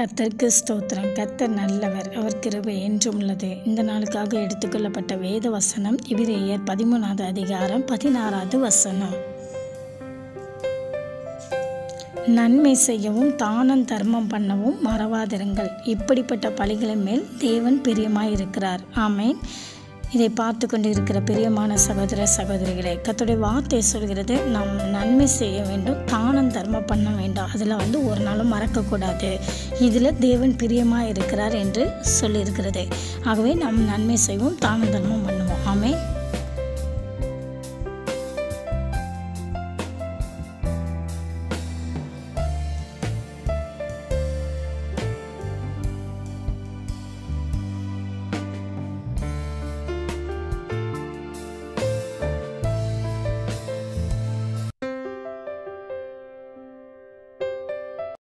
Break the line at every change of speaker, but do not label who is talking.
கர்த்தருக்கு ஸ்தோத்திரம். கர்த்தர் நல்லவர், அவர் கிருபை என்றும் உள்ளது. இந்த நாளுக்காக எடுத்துக்கொள்ளப்பட்ட வேத வசனம் எபிரெயர் 13வது அதிகாரம் 16வது வசனம். நன்மை செய்யவும் தானம் தர்மம் பண்ணவும் மறவாதிருங்கள். இப்படிப்பட்ட பலிகளின் மேல் தேவன் பிரியமாயிருக்கிறார். ஆமேன். இதை பார்த்து கொண்டு இருக்கிற பிரியமான சகோதர சகோதரிகளே, கர்த்தருடைய வார்த்தை சொல்கிறது, நாம் நன்மை செய்ய வேண்டும், தானம் தர்மம் பண்ண வேண்டாம். அதில் ஒரு நாளும் மறக்கக்கூடாது. இதில் தேவன் பிரியமாக இருக்கிறார் என்று சொல்லியிருக்கிறது. ஆகவே நாம் நன்மை செய்வோம், தானம் தர்மம் பண்ணுவோம். ஆமென்.